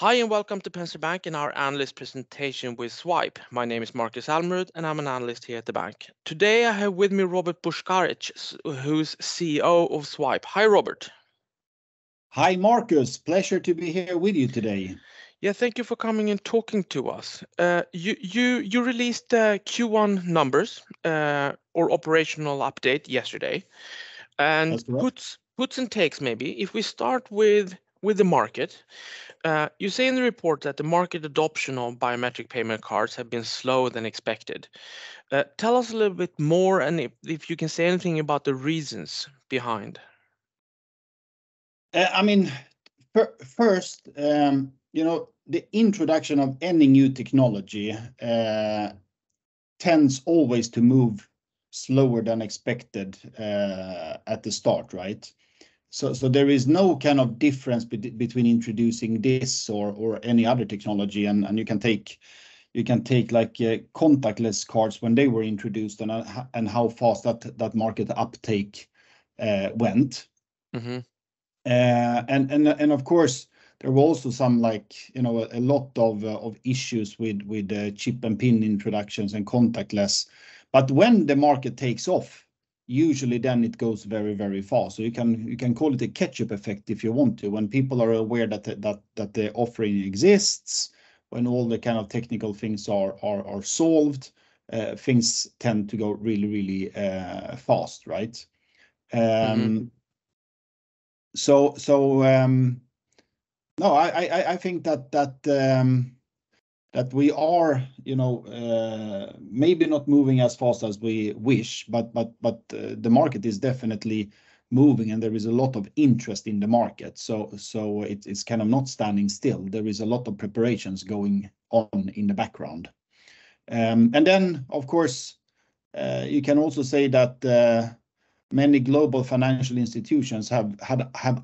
Hi and welcome to Penser Bank and our analyst presentation with Zwipe. My name is Markus Almerud and I'm an analyst here at the bank. Today I have with me Robert Puskaric, who's CEO of Zwipe. Hi Robert. Hi Markus, pleasure to be here with you today. Yeah, thank you for coming and talking to us. You released Q1 numbers or operational update yesterday, and That's correct. puts and takes maybe. If we start with the market, you say in the report that the market adoption of biometric payment cards have been slower than expected. Tell us a little bit more, and if you can say anything about the reasons behind. First, the introduction of any new technology tends always to move slower than expected at the start, right? So there is no kind of difference between introducing this or any other technology, and you can take like contactless cards when they were introduced and how fast that market uptake went. Mm-hmm. And of course there were also some a lot of issues with chip and pin introductions and contactless, but when the market takes off, usually then it goes very, very fast. So you can call it a catch-up effect if you want to. When people are aware that the offering exists, when all the kind of technical things are solved, things tend to go really, really fast, right? No, I think that we are, maybe not moving as fast as we wish, but the market is definitely moving, and there is a lot of interest in the market. So it's kind of not standing still. There is a lot of preparations going on in the background. And then, of course, you can also say that many global financial institutions have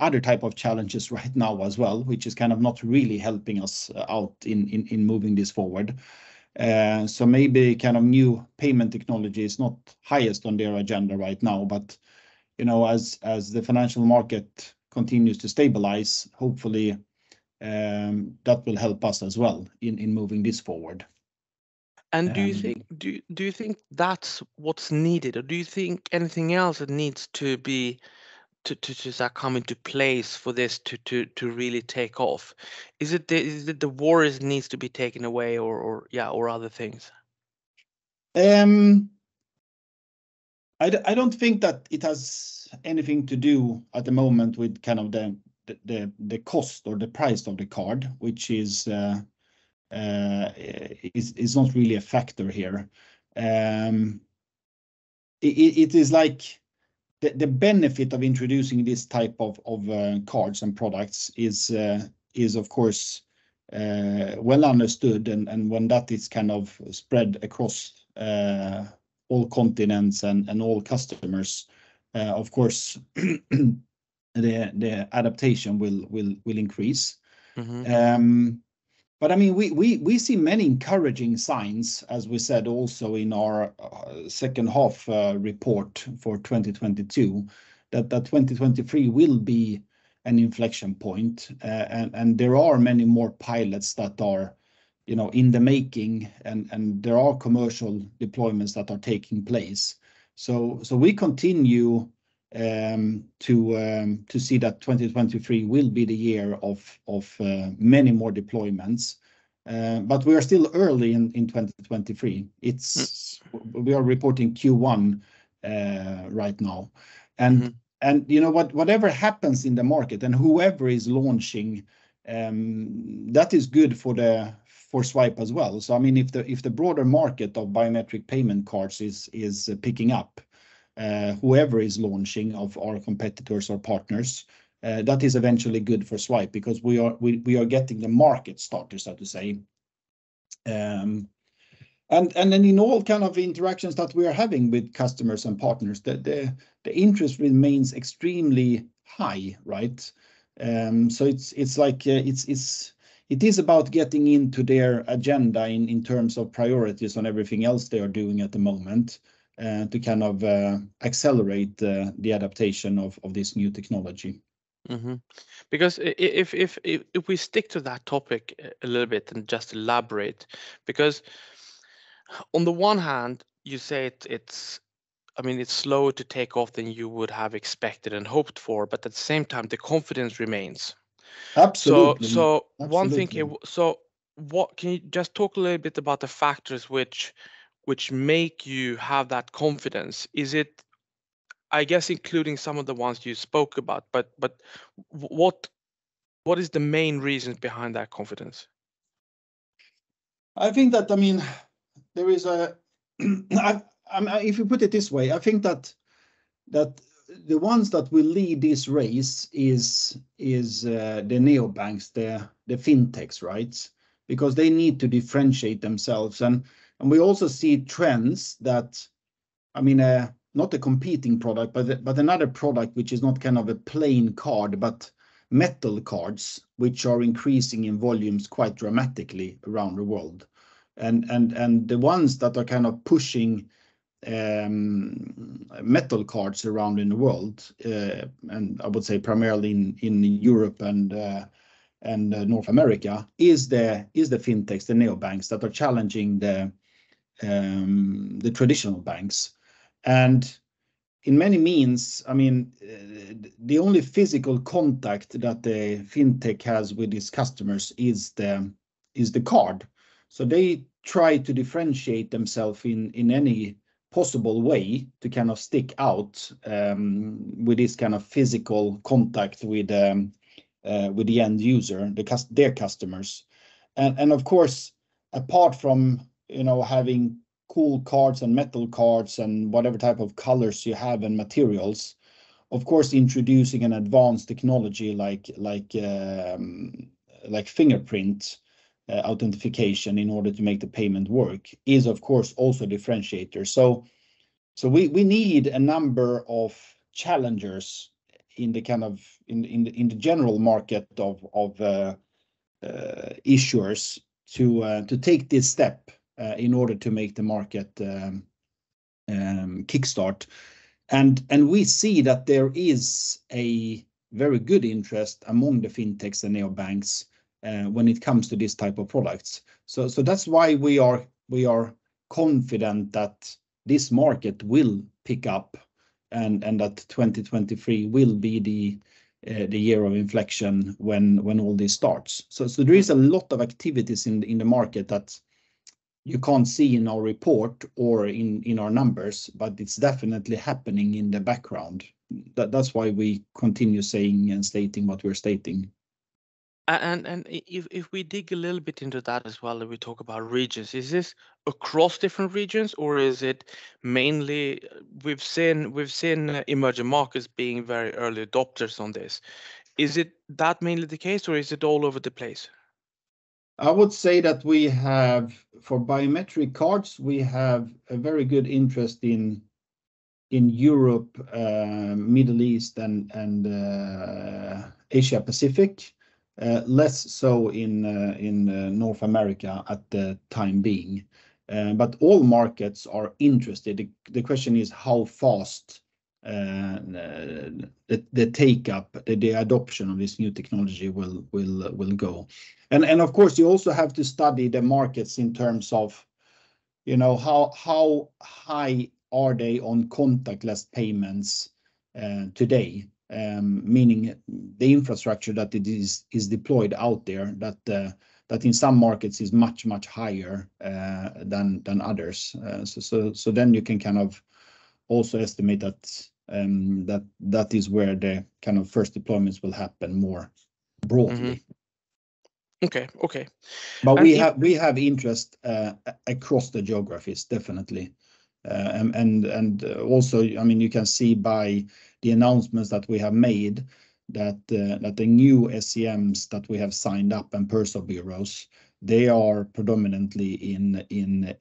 other type of challenges right now as well, which is kind of not really helping us out in moving this forward. So maybe kind of new payment technology is not highest on their agenda right now, but as the financial market continues to stabilize, hopefully that will help us as well in moving this forward. And do you think that's what's needed, or do you think anything else that needs to be to come into place for this to really take off? Is it the war needs to be taken away, or other things? I don't think that it has anything to do at the moment with kind of the cost or the price of the card, which is not really a factor here. It is like the benefit of introducing this type of cards and products is of course well understood, and when that is kind of spread across all continents and all customers, of course the adaptation will increase. Mm-hmm. But I mean, we see many encouraging signs, as we said also in our second half report for 2022, that 2023 will be an inflection point, and there are many more pilots that are in the making, and there are commercial deployments that are taking place. So we continue to see that 2023 will be the year of many more deployments, but we are still early in 2023. We are reporting Q1 right now, and whatever happens in the market and whoever is launching, that is good for Zwipe as well. So I mean, if the broader market of biometric payment cards is picking up, whoever is launching of our competitors or partners, that is eventually good for Zwipe, because we are getting the market started, so to say. And then in all kind of interactions that we are having with customers and partners, the interest remains extremely high, right? So it's like it is about getting into their agenda in terms of priorities on everything else they are doing at the moment, to kind of accelerate the adaptation of this new technology. Because if we stick to that topic a little bit and just elaborate, because on the one hand, you say it's I mean, it's slower to take off than you would have expected and hoped for, but at the same time, the confidence remains. Absolutely. So one thing Absolutely. here, so what can you just talk a little bit about the factors which make you have that confidence? Is it, I guess, including some of the ones you spoke about, but what is the main reasons behind that confidence? I think that, I mean, there is a, if you put it this way, I think that the ones that will lead this race is the neobanks, the fintechs, right? Because they need to differentiate themselves, and we also see trends that, I mean, not a competing product, but another product which is not kind of a plain card, but metal cards, which are increasing in volumes quite dramatically around the world, and the ones that are kind of pushing metal cards around in the world, and I would say primarily in Europe and North America, is the fintechs, the neobanks that are challenging the traditional banks. And in many means, I mean, the only physical contact that the fintech has with its customers is the card. So they try to differentiate themselves in any possible way to kind of stick out with this kind of physical contact with the end user, their customers. And of course, apart from, you know, having cool cards and metal cards and whatever type of colors you have and materials, of course, introducing an advanced technology like fingerprint authentication in order to make the payment work is, of course, also a differentiator. So we need a number of challengers in the kind of in the general market of issuers to take this step in order to make the market kickstart. And we see that there is a very good interest among the fintechs and neobanks when it comes to this type of products. So that's why we are confident that this market will pick up, and that 2023 will be the year of inflection when all this starts. So there is a lot of activities in the market that you can't see in our report or in our numbers, but it's definitely happening in the background. That's why we continue saying and stating what we're stating. And if we dig a little bit into that as well, and we talk about regions, is this across different regions, or is it mainly we've seen emerging markets being very early adopters on this? Is it that mainly the case, or is it all over the place? I would say that we have, for biometric cards, we have a very good interest in Europe, Middle East, and Asia Pacific. Less so in North America at the time being. But all markets are interested. The question is how fast the take-up, the adoption of this new technology will go. And of course, you also have to study the markets in terms of, you know, how high are they on contactless payments today? Meaning the infrastructure that it is deployed out there, that in some markets is much higher than others. So then you can kind of also estimate that is where the kind of first deployments will happen more broadly. Okay. But we have interest across the geographies, definitely. And also, I mean, you can see by the announcements that we have made that the new SCMs that we have signed up and Perso bureaus, they are predominantly in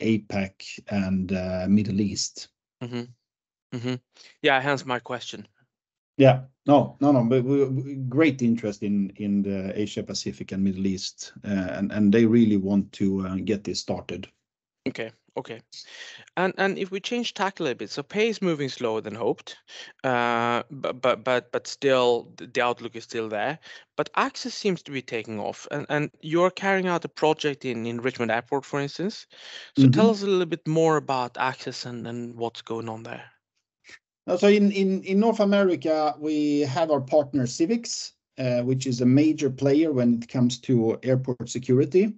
APAC and Middle East. Yeah, hence my question. Yeah, no, but great interest in the Asia Pacific and Middle East, and they really want to get this started. Okay. Okay. And if we change tack a little bit, so pay is moving slower than hoped, but still the outlook is still there. But access seems to be taking off, and you're carrying out a project in Richmond Airport, for instance. So tell us a little bit more about access and what's going on there. So in North America, we have our partner Civics, which is a major player when it comes to airport security.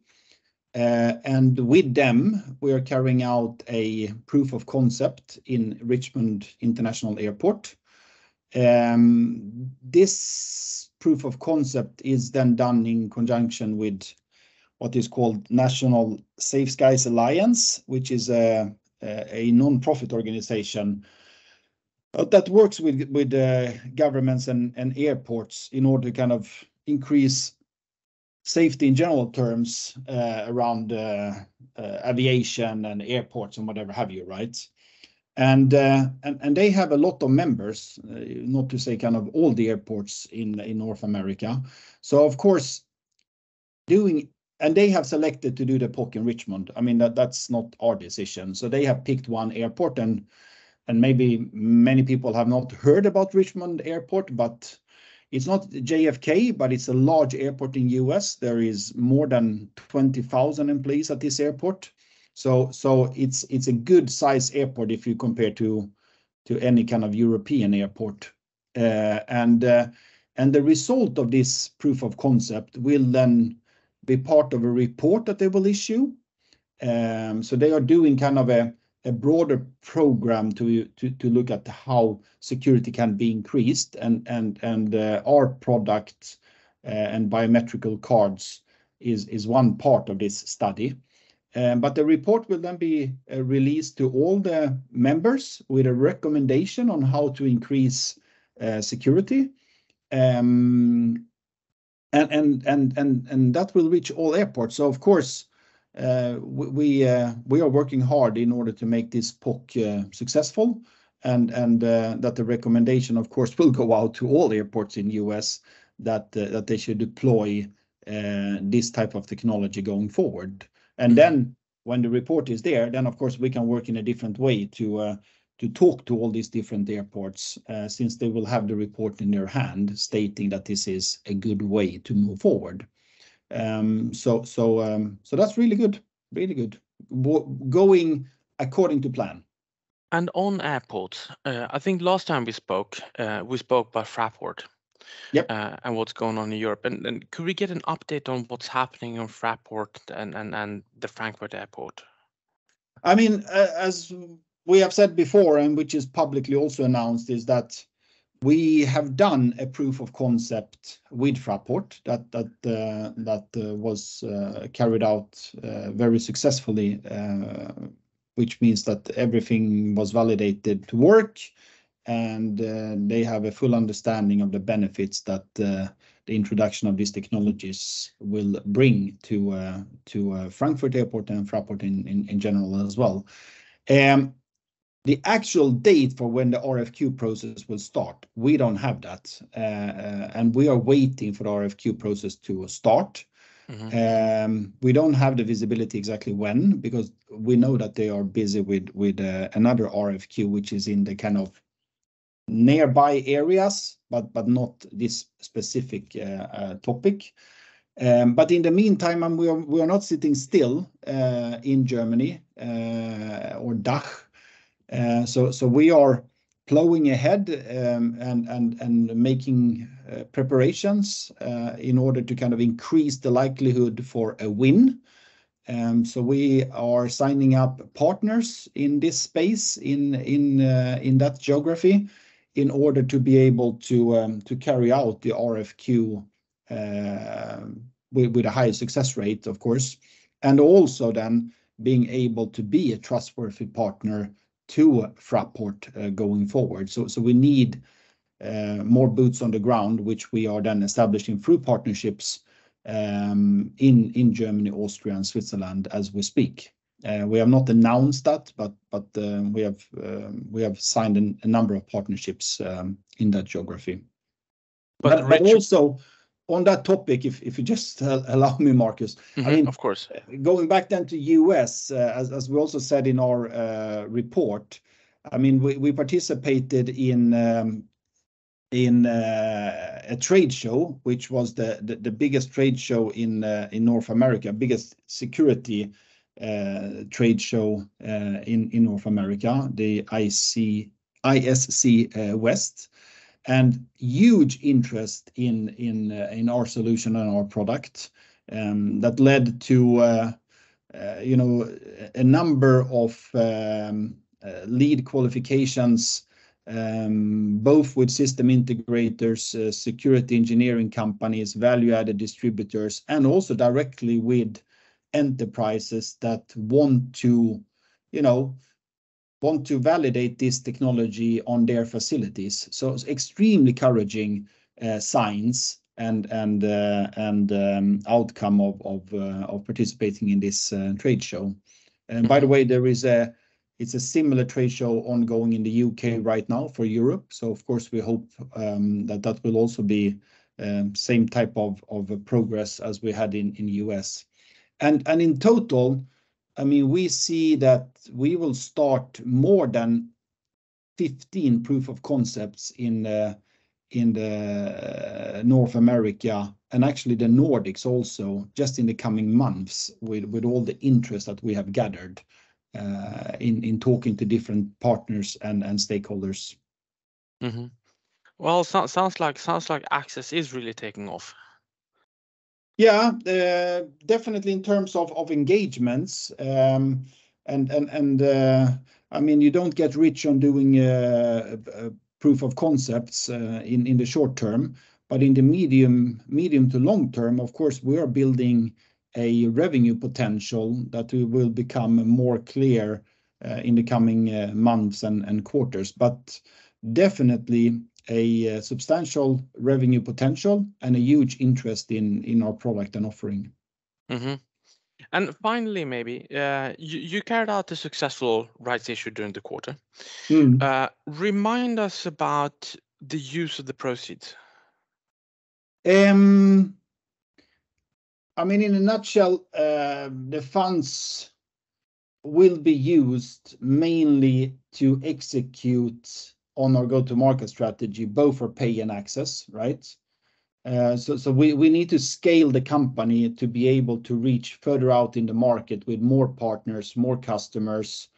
And with them, we are carrying out a proof of concept in Richmond International Airport. This proof of concept is then done in conjunction with what is called National Safe Skies Alliance, which is a non-profit organization that works with governments and airports in order to kind of increase safety in general terms around aviation and airports and whatever have you, right? And they have a lot of members, not to say kind of all the airports in North America. So of course, and they have selected to do the POC in Richmond. I mean, that's not our decision. So they have picked one airport, and maybe many people have not heard about Richmond Airport, but it's not JFK, but it's a large airport in US. There is more than 20,000 employees at this airport. So it's a good size airport if you compare to any kind of European airport. And the result of this proof of concept will then be part of a report that they will issue. So they are doing kind of a broader program to look at how security can be increased, and our product and biometrical cards is one part of this study. But the report will then be released to all the members with a recommendation on how to increase security. And that will reach all airports. So of course, we are working hard in order to make this POC successful, and that the recommendation, of course, will go out to all airports in US that they should deploy this type of technology going forward. And then when the report is there, then of course we can work in a different way to talk to all these different airports, since they will have the report in their hand stating that this is a good way to move forward. So that's really good, going according to plan. And on airports, I think last time we spoke about Fraport. Yep. And what's going on in Europe. And could we get an update on what's happening on Fraport and the Frankfurt airport? I mean, as we have said before, and which is publicly also announced, is that we have done a proof of concept with Fraport that was carried out very successfully, which means that everything was validated to work, and they have a full understanding of the benefits that the introduction of these technologies will bring to Frankfurt Airport and Fraport in general as well. The actual date for when the RFQ process will start, we don't have that, and we are waiting for the RFQ process to start. We don't have the visibility exactly when, because we know that they are busy with another RFQ, which is in the kind of nearby areas, but not this specific topic. But in the meantime, we are not sitting still in Germany or DACH. So we are plowing ahead and making preparations in order to kind of increase the likelihood for a win. So we are signing up partners in this space in that geography in order to be able to carry out the RFQ with a high success rate, of course, and also then being able to be a trustworthy partner to Fraport going forward. So we need more boots on the ground, which we are then establishing through partnerships in Germany, Austria, and Switzerland as we speak. We have not announced that, but we have signed a number of partnerships in that geography. But also on that topic, if you just allow me, Markus, I mean, of course. Going back then to US, as we also said in our report, I mean, we participated in a trade show, which was the biggest trade show in North America, biggest security trade show in North America, the ISC West, and huge interest in our solution and our product. That led to a number of lead qualifications, both with system integrators, security engineering companies, value-added distributors, and also directly with enterprises that want to validate this technology on their facilities. So it's extremely encouraging signs and outcome of participating in this trade show. And by the way, it's a similar trade show ongoing in the UK right now for Europe. So of course we hope that will also be same type of progress as we had in US. And in total, I mean, we see that we will start more than 15 proof of concepts in the North America and actually the Nordics also, just in the coming months, with all the interest that we have gathered in talking to different partners and stakeholders. Mm-hmm. Well, sounds like access is really taking off. Yeah, definitely in terms of engagements, and I mean, you don't get rich on doing proof of concepts in the short term, but in the medium to long term, of course, we are building a revenue potential that will become more clear in the coming months and quarters. But definitely a substantial revenue potential and a huge interest in our product and offering. Mm-hmm. And finally, maybe you carried out a successful rights issue during the quarter. Remind us about the use of the proceeds. I mean, in a nutshell, the funds will be used mainly to execute on our go-to-market strategy, both for pay and access, right? So we need to scale the company to be able to reach further out in the market with more partners, more customers,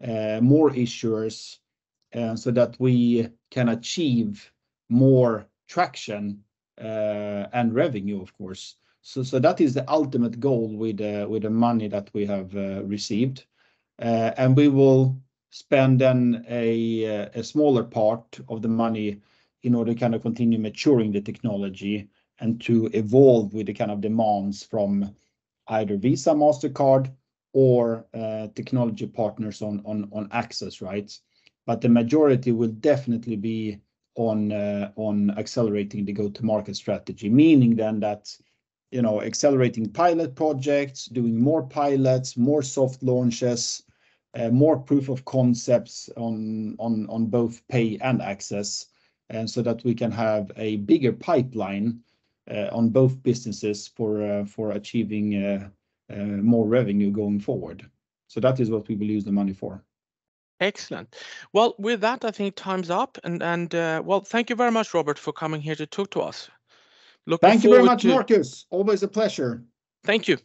more issuers, so that we can achieve more traction and revenue, of course. So that is the ultimate goal with the money that we have received. And we will spend then a smaller part of the money in order to kind of continue maturing the technology and to evolve with the kind of demands from either Visa, MasterCard, or technology partners on access, right? But the majority will definitely be on accelerating the go-to-market strategy, meaning then that, accelerating pilot projects, doing more pilots, more soft launches, more proof of concepts on both pay and access, and so that we can have a bigger pipeline on both businesses for achieving more revenue going forward. So that is what we will use the money for. Excellent. Well, with that, I think time's up. And well, thank you very much, Robert, for coming here to talk to us. Thank you very much, Markus. Always a pleasure. Thank you.